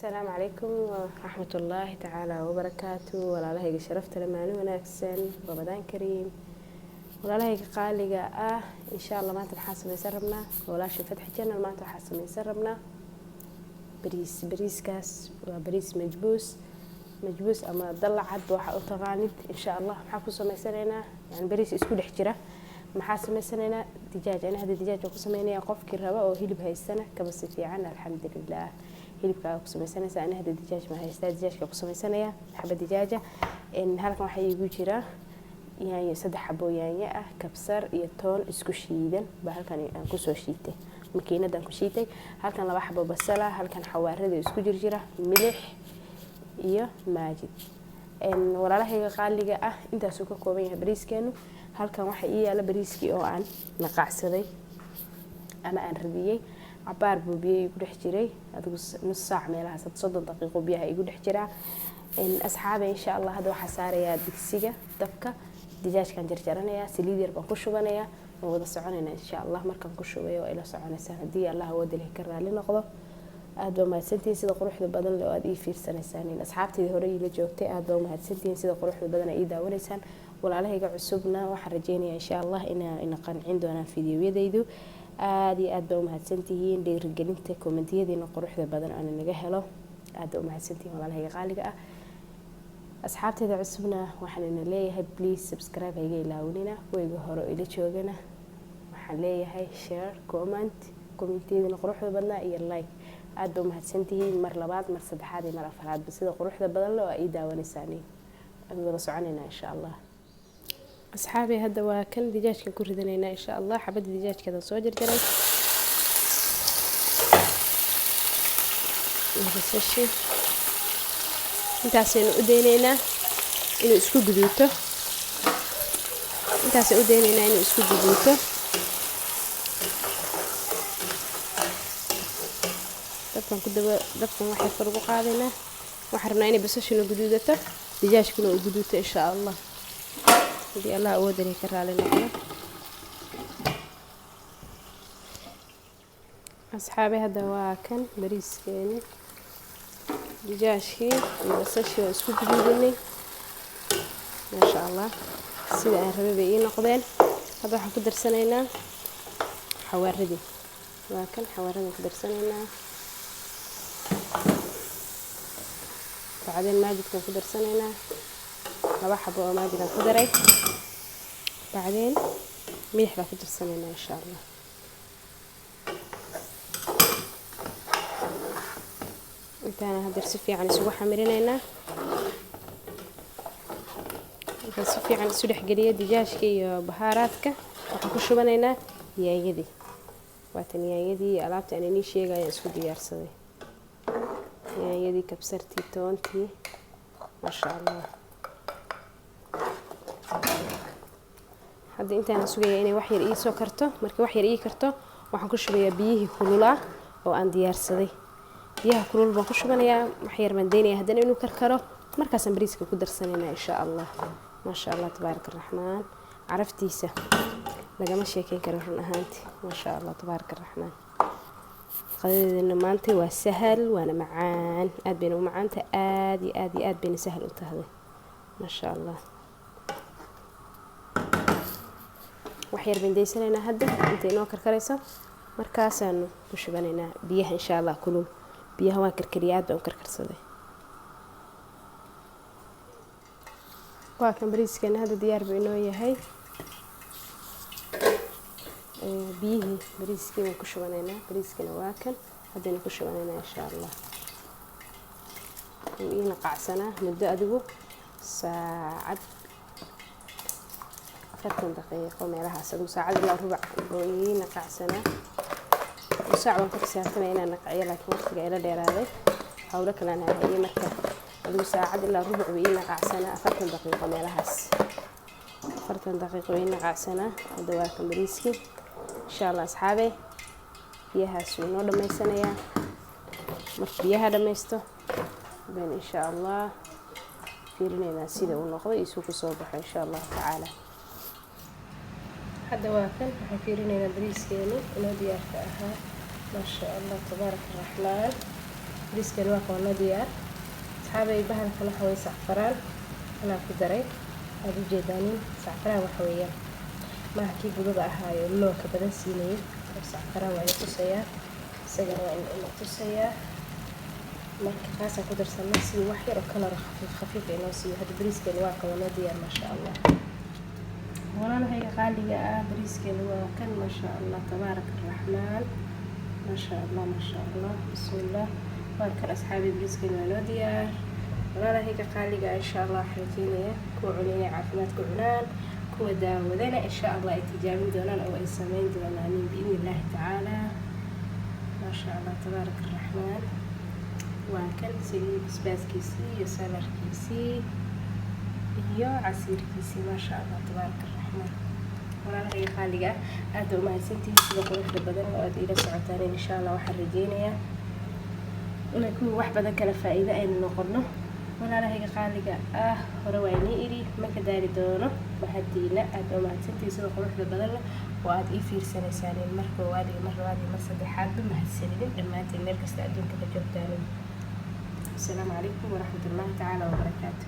السلام عليكم ورحمة الله تعالى وبركاته. ولا لهيك شرفت لما وناكسن رمضان كريم. ولا لهيك قالي إن شاء الله ما تبحث يسربنا ولا شي فتح جنة ما تبحث يسربنا بريس كاس وبريس مجبوس أما ضل عد وحق تغانيد إن شاء الله محاكو سميسانينا يعني بريس إسكو دحجرة محاسب سميسانينا دجاج أنا هذا الدجاج وقسميني قف كرهبة أو هيلب هاي السنة كبس في عنا الحمد لله. hilibka ku sameeysanaysa ana hada dijaaj ma haysta dijaajka ku sameeysanaya xabad dijaaja halkan waxa igu jira yaanyo 3 xabo yaanyo ah kabsar iyo toon isku shiidan ba halkan aan ku soo shiitay makiinadan ku shiitay halkan 2 xabo basal halkan xawaarada isku jira milix iyo maajid walaalahayga qaaliga ah intaas uu ka kooban yahay bariiskeenu halkan waxa ii yaala bariiskii oo aan naqacsaday ama aan rabiyay عبار بوبيه يقول حجري هذا نص ساعة ميلها 60 دقيقة بيها يقول حجرة إن أصحابي إن شاء الله هذا حسارية دكسية دبكة دجاج كان جرجرنا يا سليدر بنكشوا بنايا وهذا صعوننا إن شاء الله مركب نكشوا بيه وإلى صعونا سنة دي الله هو ده اللي كرر لنا قضاء هذا ما سنتين سيدا قروح البدن لو أدي في سنة ثانية أصحابتي هوري اللي جوتي هذا ما سنتين سيدا قروح البدن إيدا ولسان ولا عليه عصبنا وحرجيني إن شاء الله إن قن عندنا فيديو يديدو aadi aad baa u mahadsantihiin dhiirigelinta komentiyadiina quruxda badan aan naga helo aad u mahadsantihiin walaalahayga qaaliga ah asxaabteeda cusubna waxaan leeyahay please subscribe hayga ilaawina wayga hore ila joogana waxaan leeyahay share commentiyadiina quruxda badan iyo like aad baa u mahadsantihiin mar labaad mar saddexaad iyo mar afraad sida quruxda badan loo ay daawanaysan aan wada soconayna insha Allah أصحابي هذا وكان دجاج كردنا إن شاء الله حبة دجاج كذا صوجر جري بس الشيء أنت عسين أدينينا إنه إسكو جدوته أنت عسين أدينينا إنه إسكو جدوته دفن واحد فرق قاعدنا وحرنا إني بس إنه جدوته دجاج كله جدوته إن شاء الله دي الله أودني كرالي نقول أصحابي هذا واكن بريس كيني دجاجي وبصشي واسكو جديدني ما شاء الله سيدا ربي بيين نقدين هذا راح نقدر سنينا حواردي واكن حواردي نقدر سنينا بعدين ماجد نقدر سنينا 2 حبة ماجد نقدري بعدين ملح بقدر سنينا إن شاء الله أنا هدرس فيه عن سوا حمرنا هدرس فيه عن سلح قلية دجاج كي بهاراتك وحكوشو بنينا يا يدي واتني يا يدي ألعبت أنا نيشي جاي أسود يارصدي يا يدي كبسرتي تونتي ما شاء الله hadda intaan sugaya inay wax yar ii soo karto markii wax yar ii karto waxaan ku shubayaa biyihii kulula oo aan diyaarsaday biyaha kulul baan ku shubanayaa wax yar mandeynaya hadana inuu karkaro markaas aan bariiska ku darsanayna insha Allah ma sha Allah tabaaraka rahmaan araftiisa lagama sheekay karo run ahaantii ma sha Allah tabaaraka rahmaan qadadina maanta waa sahal waana macaan aad bayna u macaanta aad bayna sahal u tahay ma sha Allah waxyar bindaysanayna hadda inta inoo karkarayso markaasaan ku shubanayna biyaha insha Allah kulul biyaha waa karkariyaad baan karkarsaday waa kan bariiskeena hadda diyaar buu inoo yahay biyihii bariiskeena ku shubanayna bariiskeena waa kan hadda ku shubanayna insha Allah ina qacsana muddo adigu saacad 30 دقيقة ميلها سدو ساعة إلا ربع بوينا قعسنا وساعة ونكت ساعتنا إنا نقعي لكن وقت إلى ديرادي حولك لنا هي مكة سدو ساعة إلا ربع بوينا قعسنا 30 دقيقة ميلها 30 دقيقة بوينا قعسنا ودواكم بريسكي إن شاء الله أصحابي فيها سونو لما يسنيا مش بيها لما يستو بين إن شاء الله في لنا سيدة ونقضي يسوق صوبح إن شاء الله تعالى هذا واكل حفيرنا بريسكيني إنه ديار فيها ما شاء الله تبارك الرحمن bariiskani waa koona diyaar. asxaabay bahalkan waxa way sacfaraan anaa ku daray aad u jeedaanin. sacfaraan waxa weeyaan maaha kii budada ahaayo loonka badan siinayay. sacfaraan waa la tusayaa isagana waa in la tusayaa marka kaasaan ku darsanay si wax yar oo kalar khafiif inoo siiyo. hadda bariiskani waa koona diyaar maasha allah. walaalahayga qaaliga ah bariiskani waa kan maasha allah tabaaraka raxmaan maasha allah maasha allah bismillah. waa kan asxaabi bariiskani waa noo diyaar. walaalahayga qaaliga ah insha allah waxaan rajeynayaa kuwa cunaya caafimaad ku cunaan kuwa daawadana insha allah ay tijaabin doonaan oo ay samayn doonaan biidni illaahi tacaala maasha allah tabaaraka raxmaan. waa kan saliid basbaaskiisii iyo salarkiisii iyo casiirkiisii maasha allah tabaaraka raxmaan. walaalahayga qaaliga ah aad u mahadsantihiin sida quruxda badan oo aad ila socotaan insha allah. waxaan rajeynayaa inay kuwa wax badan kala faa'iido aynu noqono. walaalahayga qaaliga ah hore waa inii idhi ma ka daari doono mahadiina. aad u mahadsantihiin sida quruxda badan oo aad ii fiirsanaysaan mar koowaad iyo mar labaad iyo mar saddexaadba mahadsanidin dhammaantiin meel kasta adduunka ka joogtaan. السلام عليكم ورحمة الله تعالى وبركاته.